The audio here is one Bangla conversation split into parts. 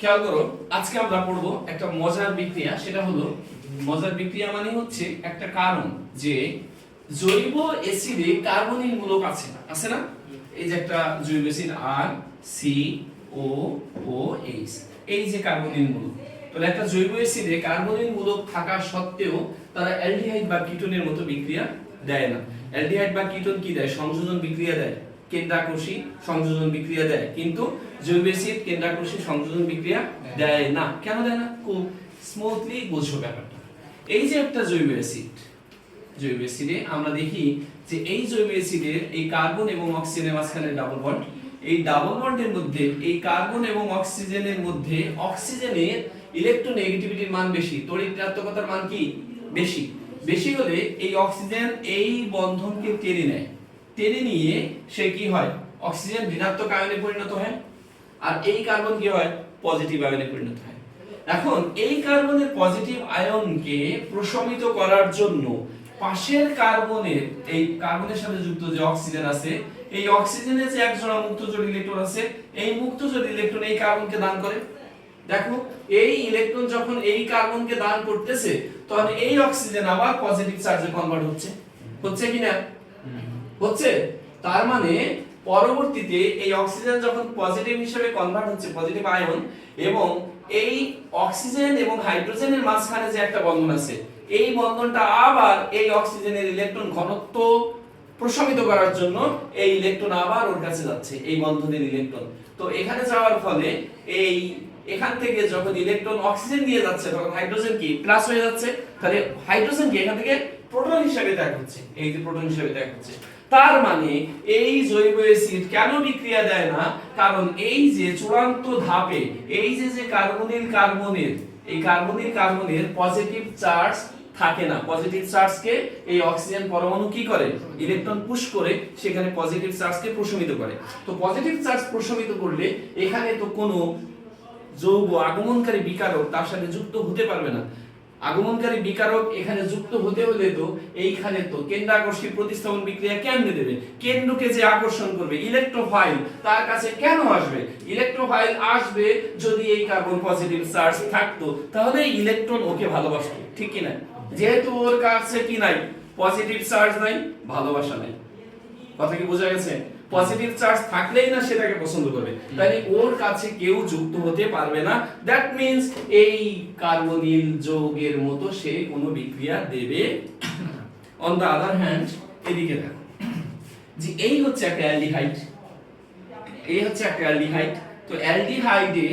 খেয়াল করো, আজকে আমরা পড়বো একটা মজার বিক্রিয়া। সেটা হলো, মজার বিক্রিয়া মানে হচ্ছে একটা কারণ যে জৈব অ্যাসিডে কার্বনিল মূলক আছে না, আছে না? এই যে একটা জৈব অ্যাসিড আর সি ও ও এইচ, এই যে কার্বনিল মূলক। তাহলে একটা জৈব অ্যাসিডে কার্বনিল মূলক থাকা সত্ত্বেও তারা অ্যালডিহাইড বা কিটোনের মতো বিক্রিয়া দেয় না। অ্যালডিহাইড বা কিটোন কি দেয়? সংযোজন বিক্রিয়া দেয়, কেন্দ্রাকর্ষী সংযোজন বিক্রিয়া দেয়, কিন্তু জৈব অ্যাসিড কেন্দ্রাকর্ষী সংযোজন বিক্রিয়া দেয় না। কেন দেয় না? খুব স্মুথলি বুঝো ব্যাপারটা। এই যে একটা জৈব অ্যাসিড, জৈব অ্যাসিডে আমরা দেখি যে এই জৈব অ্যাসিডের এই কার্বন এবং অক্সিজেনের মাঝখানে ডাবল বন্ড, এই ডাবল বন্ডের মধ্যে এই কার্বন এবং অক্সিজেনের মধ্যে অক্সিজেনের ইলেকট্রোনেগেটিভিটির মান বেশি, তড়িৎ ঋণাত্মকতার মান কি বেশি। বেশি হলে এই অক্সিজেন এই বন্ধনকে টেনে নেয়, টেনে নিয়ে সে কি হয়? অক্সিজেন ঋণাত্মক আয়নে পরিণত হয়, আর এই কার্বন কি হয়? পজিটিভ আয়নে পরিণত হয়। এখন এই কার্বনের পজিটিভ আয়নকে প্রশমিত করার জন্য পাশের কার্বনের, এই কার্বনের সাথে যুক্ত যে অক্সিজেন আছে, এই অক্সিজেনের যে এক জোড়া মুক্ত জোড় ইলেকট্রন আছে, এই মুক্ত জোড় ইলেকট্রন এই কার্বনকে দান করে। দেখো, এই ইলেকট্রন যখন এই কার্বনকে দান করতেছে, তখন এই অক্সিজেন আবার পজিটিভ চার্জে কনভার্ট হচ্ছে, হচ্ছে কি না? হচ্ছে। তার মানে পরবর্তীতে এই অক্সিজেন যখন পজিটিভ হিসেবে কনভার্ট হচ্ছে, পজিটিভ আয়ন, এবং এই অক্সিজেন এবং হাইড্রোজেনের মাঝখানে যে একটা বন্ধন আছে, এই বন্ধনটা আবার এই অক্সিজেনের ইলেকট্রন ঘনত্ব প্রশমিত করার জন্য এই ইলেকট্রন আবার ওর কাছে যাচ্ছে, এই বন্ধনের ইলেকট্রন। তো এখানে যাওয়ার ফলে এই এখান থেকে যখন ইলেকট্রন অক্সিজেন দিয়ে যাচ্ছে, তখন হাইড্রোজেন কি প্লাস হয়ে যাচ্ছে, তাহলে হাইড্রোজেন কি এখান থেকে প্রোটন হিসেবে ত্যাগ হচ্ছে, এই যে প্রোটন হিসেবে ত্যাগ হচ্ছে। তার মানে এই জৈব অ্যাসিড কেন বিক্রিয়া দেয় না? কারণ এই যে চূড়ান্ত ধাপে এই যে কার্বনিল কার্বনের, এই কার্বনিল কার্বনের পজিটিভ চার্জ থাকে না। পজিটিভ চার্জকে এই অক্সিজেন পরমাণু কি করে? ইলেকট্রন পুশ করে সেখানে পজিটিভ চার্জকে প্রশমিত করে। তো পজিটিভ চার্জ প্রশমিত করলে এখানে তো কোনো যৌগ আগমনকারী বিকারক তার সাথে যুক্ত হতে পারবে না। আগমনকারী বিকারক এখানে যুক্ত হতে হলে তো এইখানে তো কেন্দ্রাকর্ষী প্রতিস্থাপন বিক্রিয়া কেমনে দেবে? কেন্দ্রকে যে আকর্ষণ করবে ইলেকট্রোফাইল, তার কাছে কেন আসবে? ইলেকট্রোফাইল আসবে যদি এই কার্বন পজিটিভ চার্জ থাকতো, তাহলে ইলেকট্রন ওকে ভালোবাসতো, ঠিক কি না? যেহেতু ওর কাছে কি নাই? পজিটিভ চার্জ নাই, ভালোবাসা নাই। কথা কি বোঝা গেছে? পজিটিভ চার্জ থাকলেই না সেটাকে পছন্দ করবে, তাই ওর কাছে কেউ যুক্ত হতে পারবে না। দ্যাট মিন্স এই কার্বনিল যৌগের মতো সে কোনো বিক্রিয়া দেবে না। অন দা আদার হ্যান্ড, এদিকে দেখো যে এই হচ্ছে একটা অ্যালডিহাইড, এই হচ্ছে একটা অ্যালডিহাইড। তো অ্যালডিহাইডে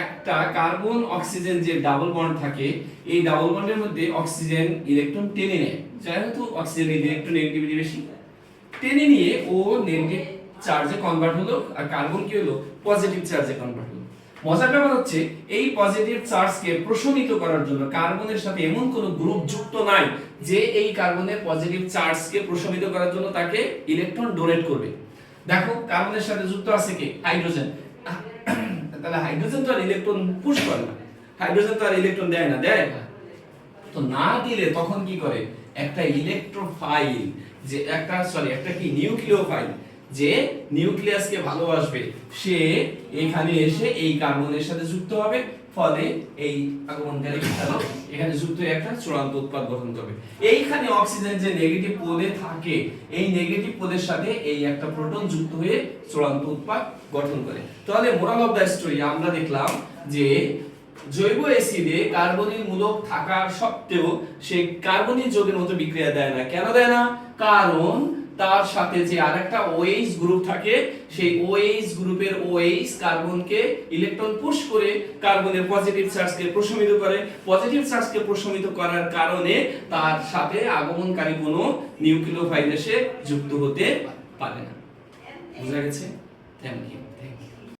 একটা কার্বন অক্সিজেন যে ডাবল বন্ড থাকে, এই ডাবল বন্ডের মধ্যে অক্সিজেন ইলেকট্রন টেনে নেয়, যেহেতু অক্সিজেনের ইলেকট্রোনেগেটিভিটি বেশি, টেনে নিয়ে ও নেগেটিভ চার্জে কনভার্ট হলো, আর কার্বন কি হলো? পজিটিভ চার্জে কনভার্ট হলো। মজার ব্যাপার হচ্ছে এই পজিটিভ চার্জকে প্রশমিত করার জন্য কার্বনের সাথে এমন কোনো গ্রুপ যুক্ত নাই যে এই কার্বনের পজিটিভ চার্জকে প্রশমিত করার জন্য তাকে ইলেকট্রন ডোনেট করবে। দেখো, কার্বনের সাথে যুক্ত আছে কি? হাইড্রোজেন। তাহলে হাইড্রোজেন তো আর ইলেকট্রন পুশ করে না, হাইড্রোজেন তো আর ইলেকট্রন দেয় না, দেয় না। তো না দিলে তখন কি করে? একটা ইলেকট্রোফাইল, যে একটা কি নিউক্লিওফাইল, যে নিউক্লিয়াসকে ভালোবাসবে, সে এখানে এসে এই কার্বনের সাথে যুক্ত হবে, ফলে এই আগমনকারী বিকারক এখানে যুক্ত হয়ে একটা চূড়ান্ত উৎপাদ গঠন করবে। এইখানে অক্সিজেন যে নেগেটিভ পোলে থাকে, এই নেগেটিভ পোলের সাথে এই একটা প্রোটন যুক্ত হয়ে চূড়ান্ত উৎপাদ গঠন করে। তাহলে মোরাল অফ দ্য স্টোরি আমরা দেখলাম যে জৈব অ্যাসিডে কার্বনিল মূলক থাকার সত্ত্বেও সে কার্বনিল যৌগের মতো বিক্রিয়া দেয় না। কেন দেয় না? কারণ তার সাথে যে আরেকটা OH গ্রুপ থাকে, সেই OH গ্রুপের OH কার্বনকে ইলেকট্রন পুশ করে কার্বনের পজিটিভ চার্জকে প্রশমিত করে। পজিটিভ চার্জকে প্রশমিত করার কারণে তার সাথে আগমনকারী কোনো নিউক্লিওফাইল এসে যুক্ত হতে পারে না। বুঝা গেছে? Thank you.